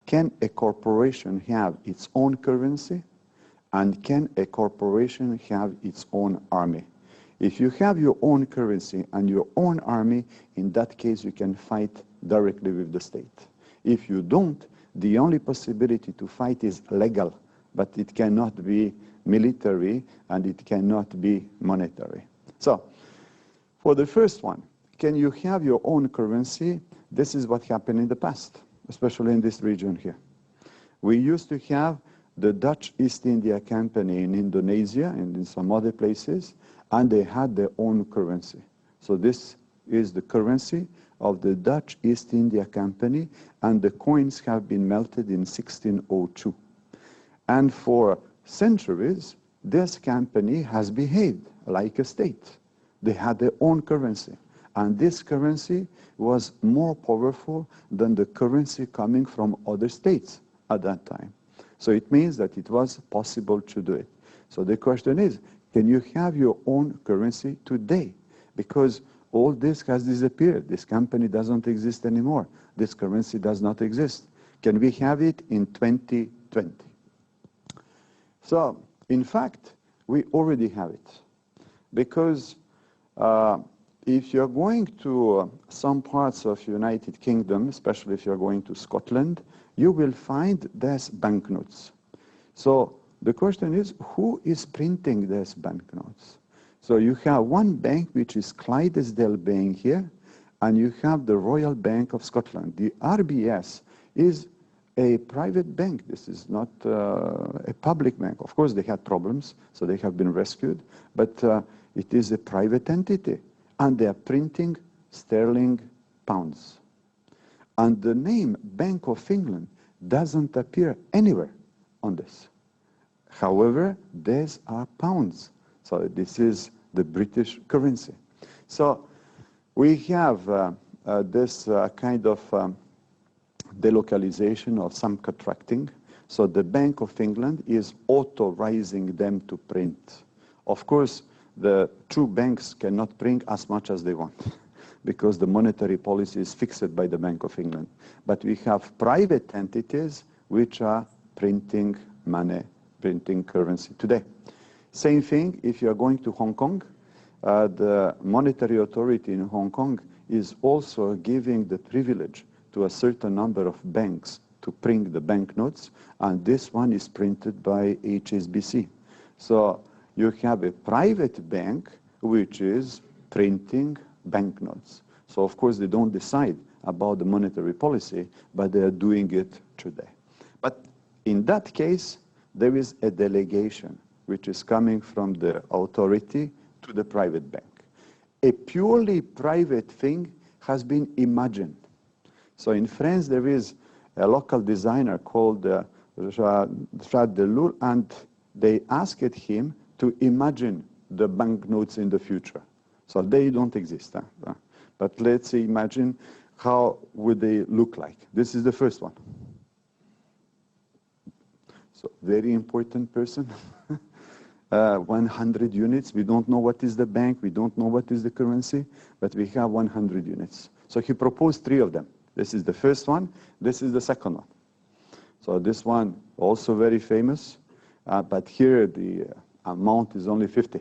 can a corporation have its own currency, and can a corporation have its own army? If you have your own currency and your own army, in that case you can fight directly with the state. If you don't, the only possibility to fight is legal, but it cannot be military and it cannot be monetary. So, for the first one, can you have your own currency? This is what happened in the past, especially in this region here. We used to have the Dutch East India Company in Indonesia and in some other places, and they had their own currency. So this is the currency of the Dutch East India Company, and the coins have been melted in 1602. And for centuries, this company has behaved like a state. They had their own currency, and this currency was more powerful than the currency coming from other states at that time. So it means that it was possible to do it. So the question is, can you have your own currency today? Because all this has disappeared. This company doesn't exist anymore. This currency does not exist. Can we have it in 2020? So, in fact, we already have it. Because if you're going to some parts of United Kingdom, especially if you're going to Scotland, you will find these banknotes. So the question is, who is printing these banknotes? So you have one bank, which is Clydesdale Bank here, and you have the Royal Bank of Scotland. The RBS is a private bank. This is not a public bank. Of course, they had problems, so they have been rescued, but it is a private entity, and they are printing sterling pounds. And the name Bank of England doesn't appear anywhere on this. However, these are pounds. So this is the British currency. So we have this kind of delocalization or some contracting. So the Bank of England is authorizing them to print. Of course, the two banks cannot print as much as they want because the monetary policy is fixed by the Bank of England. But we have private entities which are printing money, printing currency today. Same thing if you are going to Hong Kong. The monetary authority in Hong Kong is also giving the privilege to a certain number of banks to print the banknotes, and this one is printed by HSBC. So you have a private bank which is printing banknotes. So of course they don't decide about the monetary policy, but they are doing it today. But in that case, there is a delegation which is coming from the authority to the private bank. A purely private thing has been imagined. So in France, there is a local designer called Jacques Deloul, and they asked him to imagine the banknotes in the future. So they don't exist. But let's imagine how would they look like. This is the first one. So very important person. 100 units. We don't know what is the bank. We don't know what is the currency, but we have 100 units. So he proposed 3 of them. This is the first one. This is the second one. So this one also very famous, but here the amount is only 50.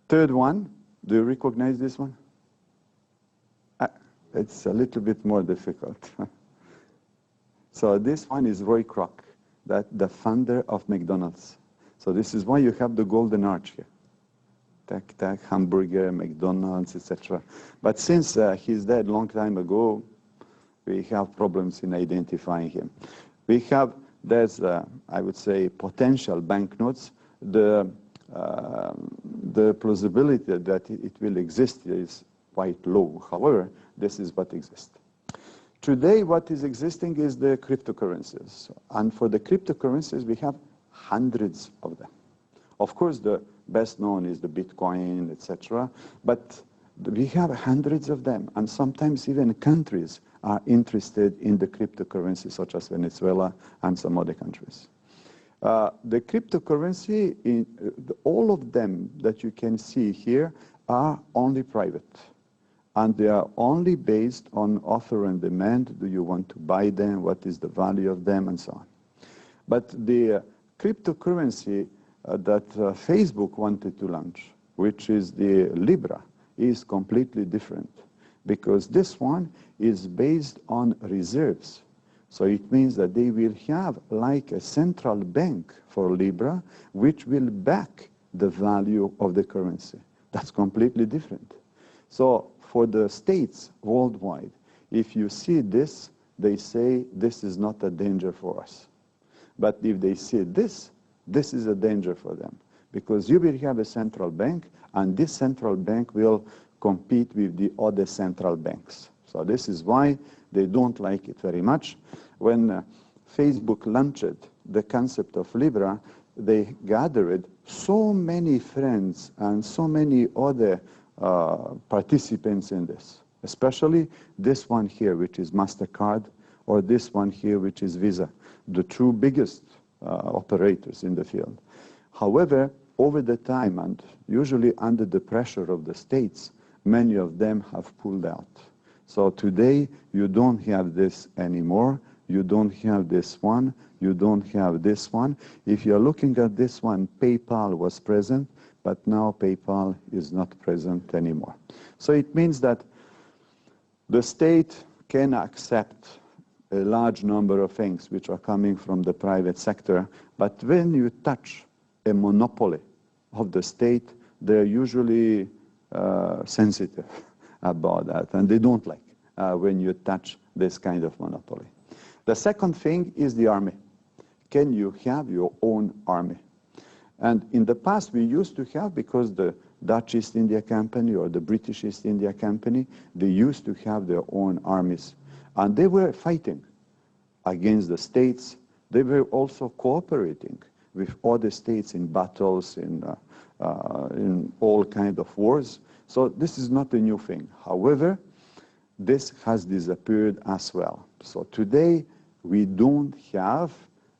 Third one, do you recognize this one? It's a little bit more difficult. So this one is Roy Kroc, the founder of McDonald's. So this is why you have the golden arch here. Tac, tac, hamburger, McDonald's, etc. But since he's dead a long time ago, we have problems in identifying him. We have, there's, I would say, potential banknotes. The plausibility that it will exist is quite low. However, this is what exists. Today, what is existing is the cryptocurrencies. And for the cryptocurrencies, we have hundreds of them. Of course, the best known is the Bitcoin, etc. But we have hundreds of them, and sometimes even countries are interested in the cryptocurrency, such as Venezuela and some other countries. The cryptocurrency, all of them that you can see here are only private. and they are only based on offer and demand. Do you want to buy them? What is the value of them? And so on. But the cryptocurrency that Facebook wanted to launch, which is the Libra, is completely different, because this one is based on reserves. So it means that they will have like a central bank for Libra, which will back the value of the currency. That's completely different. So for the states worldwide, if you see this, they say this is not a danger for us. But if they see this, this is a danger for them, because you will have a central bank, and this central bank will compete with the other central banks. So this is why they don't like it very much. When Facebook launched the concept of Libra, they gathered so many friends and so many other participants in this, especially this one here, which is MasterCard, or this one here, which is Visa, the two biggest operators in the field. However, over the time, and usually under the pressure of the states, many of them have pulled out. So today, you don't have this anymore. You don't have this one. You don't have this one. If you're looking at this one, PayPal was present, but now PayPal is not present anymore. So it means that the state can accept a large number of things which are coming from the private sector, but when you touch a monopoly of the state, they're usually sensitive about that, and they don't like when you touch this kind of monopoly. The second thing is the army. Can you have your own army? And in the past, we used to have, because the Dutch East India Company or the British East India Company, they used to have their own armies. And they were fighting against the states. They were also cooperating with other states in battles, in all kinds of wars. So this is not a new thing. However, this has disappeared as well. So today, we don't have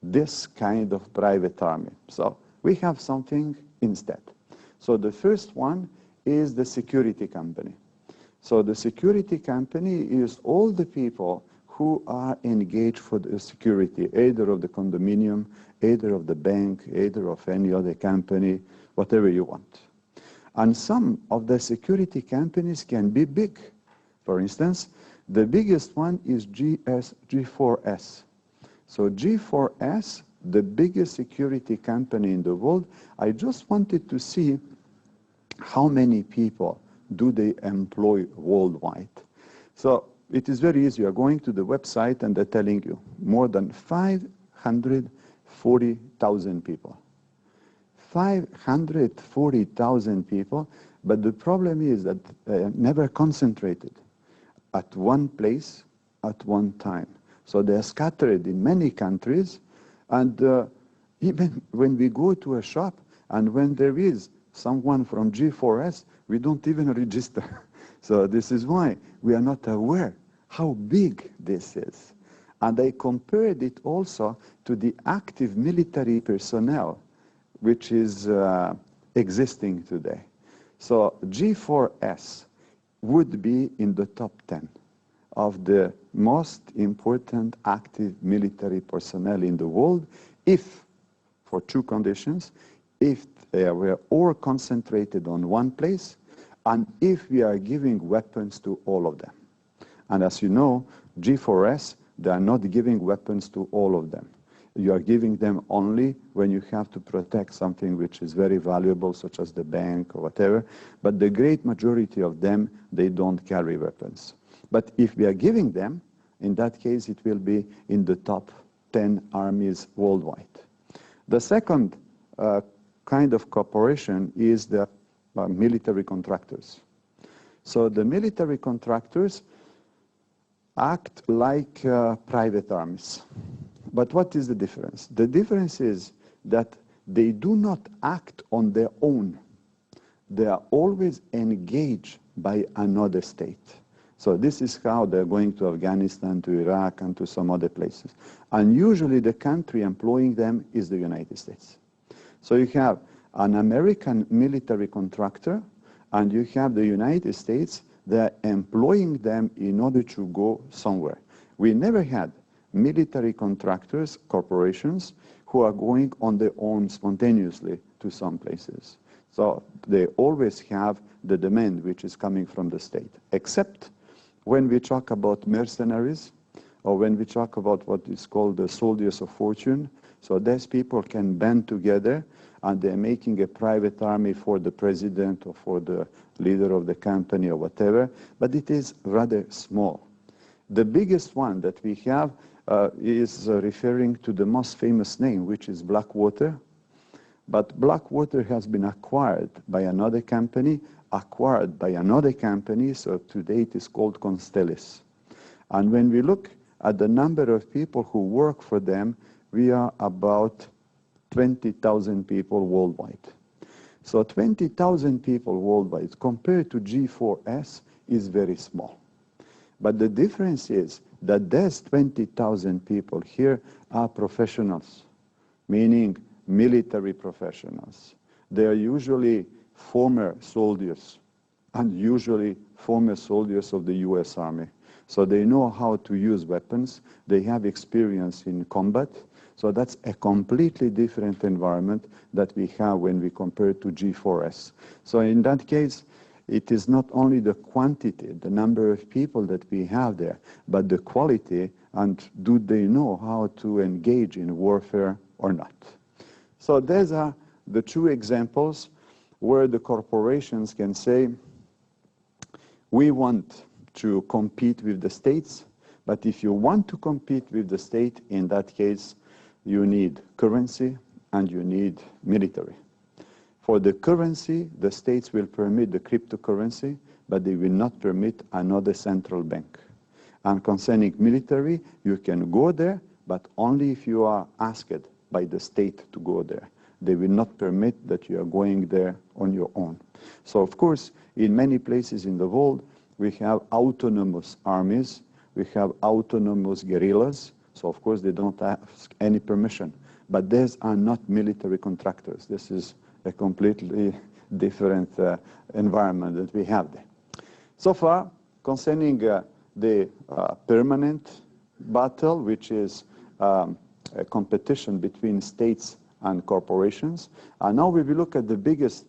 this kind of private army. So we have something instead. So the first one is the security company. So the security company is all the people who are engaged for the security, either of the condominium, either of the bank, either of any other company, whatever you want. And some of the security companies can be big. For instance, the biggest one is G4S. So G4S, the biggest security company in the world, I just wanted to see how many people do they employ worldwide. So it is very easy. You're going to the website and they're telling you more than 540,000 people. 540,000 people, but the problem is that never concentrated at one place at one time. So they're scattered in many countries, and even when we go to a shop and when there is someone from G4S, we don't even register. So this is why we are not aware how big this is. And I compared it also to the active military personnel, which is existing today. So G4S would be in the top 10 of the most important active military personnel in the world if, for two conditions, if they were all concentrated on one place and if we are giving weapons to all of them. And as you know, G4S, they are not giving weapons to all of them. You are giving them only when you have to protect something which is very valuable, such as the bank or whatever. But the great majority of them, they don't carry weapons. But if we are giving them, in that case, it will be in the top 10 armies worldwide. The second kind of cooperation is the military contractors. So the military contractors act like private armies. But what is the difference? The difference is that they do not act on their own. They are always engaged by another state. So this is how they're going to Afghanistan, to Iraq, and to some other places. And usually the country employing them is the United States. So you have an American military contractor, and you have the United States they're employing them in order to go somewhere. We never had military contractors, corporations, who are going on their own spontaneously to some places. So they always have the demand which is coming from the state, except when we talk about mercenaries, or when we talk about what is called the soldiers of fortune. So these people can band together and they're making a private army for the president or for the leader of the company or whatever, but it is rather small. The biggest one that we have is referring to the most famous name, which is Blackwater. But Blackwater has been acquired by another company, so today it is called Constellis. And when we look at the number of people who work for them, we are about 20,000 people worldwide. So 20,000 people worldwide compared to G4S is very small. But the difference is that these 20,000 people here are professionals, meaning military professionals. They are usually former soldiers, and usually former soldiers of the US Army. So they know how to use weapons, they have experience in combat, so that's a completely different environment that we have when we compare to G4S. So in that case, it is not only the quantity, the number of people that we have there, but the quality, and do they know how to engage in warfare or not. So these are the two examples where the corporations can say, we want to compete with the states, but if you want to compete with the state, in that case, you need currency and you need military. For the currency, the states will permit the cryptocurrency, but they will not permit another central bank. And concerning military, you can go there, but only if you are asked by the state to go there. They will not permit that you are going there on your own. So of course, in many places in the world, we have autonomous armies, we have autonomous guerrillas, so of course they don't ask any permission. But these are not military contractors. This is a completely different environment that we have there. So far, concerning the permanent battle, which is a competition between states and corporations, and now we will look at the biggest